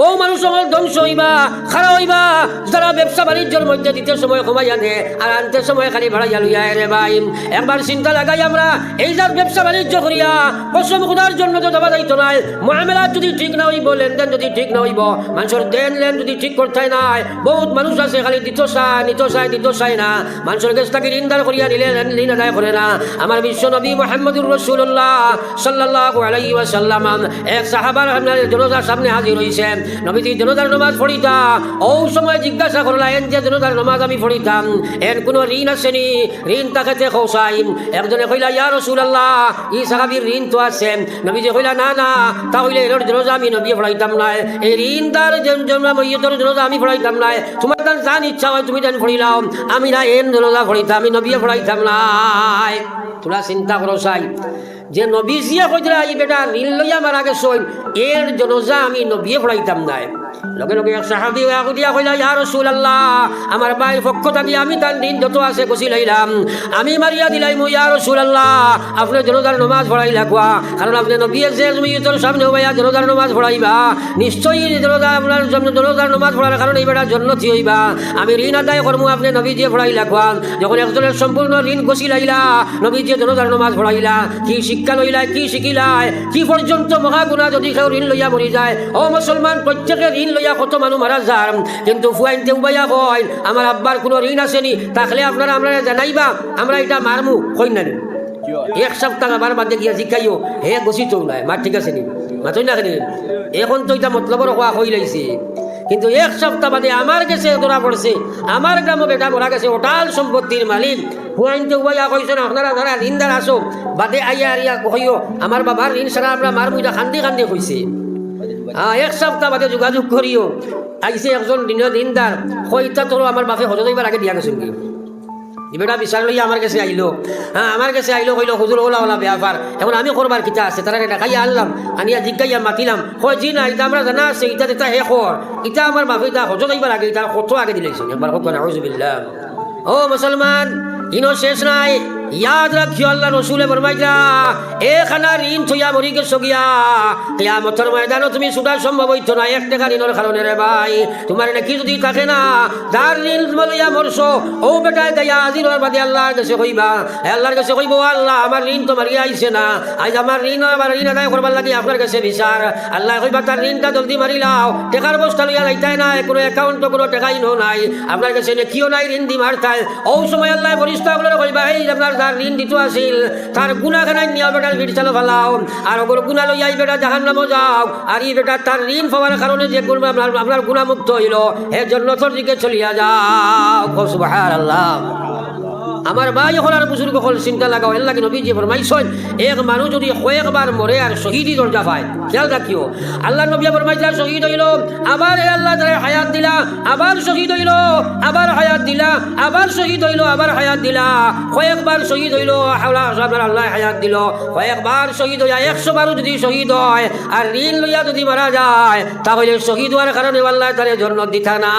ও মানুষ আমার ধ্বংস হইবা, খারাপ হইবা যারা ব্যবসা বাণিজ্যের মধ্যে দিতে সময় কমাই আনে আর আনতে সময় খালি ভাড়াইয়া লইয়া। রে ভাই, একবার চিন্তা লাগাই আমরা এই যার ব্যবসা বাণিজ্য করিয়া কসম খোদার জন্য তো দেওয়া যাইতো নাই। মুআমালাত যদি ঠিক না হইব, লেনদেন যদি ঠিক না হইব, মানুষের দেন লেন যদি ঠিক করতে নাই, বহুত মানুষ আছে খালি দিত চায় নিত চায় দিত চায় না, মানুষের কাছ থেকে ঋণদার করিয়া নিলে ঋণ আদায় করে না। আমার বিশ্ব নবী মুহাম্মদুর রাসূলুল্লাহ সাল্লাল্লাহু আলাইহি ওয়াসাল্লাম এক সাহাবার জনাজার সামনে হাজির হইছে। নবীজি জনাজার নামাজ পড়িতা, ওই সময় জিজ্ঞাসা করলা এন যে জনাজার নামাজ আমি পড়িতাম এন কোনো ঋণ আসেনি, ঋণ তাকাতে খোসাই। একজনে কইলা ইয়া রাসূলুল্লাহ ই সাহাবীর ঋণ তো আছে। নবীজি কইলা না না, তাহলে এর জনাজা আমি নবী পড়াইতাম না, এই ঋণদার মইয়তের জনাজা আমি পড়াইতাম না। তোমার তার জান ইচ্ছা হয় তুমি জান পড়িলাম, আমি না এন জনাজা পড়াইতাম, আমি নবী পড়াইতাম না। তোরা চিন্তা করো চাই যে নবী জিয়া কইরা এই বেটা ঋণ লইয়া মারা গেছ, এর জনাজা আমি নবী পড়াইতাম না। লগে লগে এক সাহাবী দিয়া কইলা ইয়া রাসূলুল্লাহ আমার ভাই পক্ষ থাকি আমি তার ঋণ যত আছে গুছি লইলাম, আমি মারিয়া দিলাম। ইয়া রাসূলুল্লাহ আপনি জনাজার নামাজ পড়াইলা কোয়া, কারণ আপনি নবী যে মইয়তের সামনে হইয়া জনাজার নামাজ পড়াইবা, নিশ্চয়ই জনাজা আপনার জনাজার নামাজ পড়ার কারণে এই বেটা জান্নাতি হইবা। আমি ঋণ আদায় করবো, আপনি নবী যে পড়াইলা কোয়া। যখন একজনের সম্পূর্ণ ঋণ গুছি লাইলা, নবী যে জনাজার নামাজ পড়াইলা, কি শিক্ষা লইলা, কি শিখিলাই, কি পর্যন্ত মহাগুণা যদি কেউ ঋণ লইয়া মরি যায়। ও মুসলমান, প্রত্যেকে ঋণ লইয়া কত মানুষ মারা যায়, কিন্তু ফুয়াইনতে উবাইয়া কয় আমার আব্বার কোনো ঋণ আসেনি, তাহলে আপনারা আমরা জানাইবা আমরা এটা মারমু কই না। এক সপ্তাহ আবার বাদে গিয়া শিখাইও হে গছি তো নাই মার, ঠিক আছে নি মাতই না কেন, এখন তো এটা মতলবর হওয়া হয়ে লাইছে। কিন্তু এক সপ্তাহ বাদে আমার কাছে ধরা পড়ছে, আমার গ্রামে বেটা মরা গেছে, ওটাল সম্পত্তির মালিক। হুয়াইনতে উবাইয়া কইছেন আপনারা যারা ঋণদার আসো বাদে আইয়া আরিয়া কইও আমার বাবার ঋণ সারা আমরা মারমু, এটা খান্দি খান্দি কইছে। এক সপ্তাহ বাদে যোগাযোগ করিও আইসে একজন ঋণদার, কইতা তোর আমার বাপে হজত হইবার আগে দিয়া গেছেন কি বেটা বিচার লইয়া আমার কাছে আইলো। আমার কাছে আইলো কইল হুজুর ওলা ওলা ব্যাপার, এখন আমি করবার কিতা আছে, তারা দেখাইয়া আনলাম, আনিয়া জিজ্ঞাইয়া মাতিলাম, কই জি না এটা আমরা জানা আছে, ইটা এটা হে কর, ইটা আমার বাপে ইটা হজত হইবার আগে ইটা কত আগে দিলেছেন একবার কত নাউজুবিল্লাহ। ও মুসলমান, ইনো শেষ নাই, ইয়াদ রাখিও আল্লাহ রসুলে ফরমাইলা এখানা ঋণ থইয়া মরি গেছো গিয়া কিয়ামতের ময়দানে তুমি ছুটা সম্ভব হইতো না এক টাকা ঋণের কারণে। রে ভাই, তোমার নাকি যদি থাকে না যার ঋণ লইয়া মরছো, ও বেটায় দেয়া আজির বাদে আল্লাহর কাছে কইবা, আল্লাহর কাছে কইব আল্লাহ আমার ঋণ তো মারিয়া আইছে না, আজ আমার ঋণ আদায় করবার লাগে আপনার কাছে বিচার। আল্লাহ কইবা তার ঋণটা জলদি মারি লাও, টেকার বস্তা লইয়া লাইতাই নাই, কোনো অ্যাকাউন্ট কোনো টাকাই নাই, আপনার কাছে কিও নাই ঋণ দি মারতাই। ও সময় আল্লাহ ফরিস্তাগুলো কইবা এই আপনার যার ঋণ দিত আছিল তার গুণাখানায় নিয়ে বেটার ভিড় চালো ফেলাও, আর ওগুলো গুণা লইয়া এই বেটা জাহান্নামে যাও, আর এই বেটা তার ঋণ পাওয়ার কারণে যে আপনার গুণামুক্ত হইল এর জন্য তোর দিকে চলিয়া যাও। সুবহানাল্লাহ। আমার ভাই হল আর বুজুর্গ হল চিন্তা লাগাও, এর লাগে নবী যে ফরমাইছেন এক মানুষ যদি কয়েকবার মরে আর শহীদি দরজা পায়, খেয়াল রাখিও আল্লাহ নবী ফরমাইছে শহীদ হইল, আবার আল্লাহ তাআলা হায়াত দিলা, আবার শহীদ হইল, আবার হায়াত দিলা, আবার শহীদ হইল, আবার হায়াত দিলা, কয়েকবার শহীদ হইল, আল্লাহ হায়াত দিল, কয়েকবার শহীদ হইয়া 100 বার যদি শহীদ হয় আর ঋণ লইয়া যদি মারা যায়, তাহলে শহীদ হওয়ার কারণে আল্লাহ তাআলা জান্নাত দিতা না।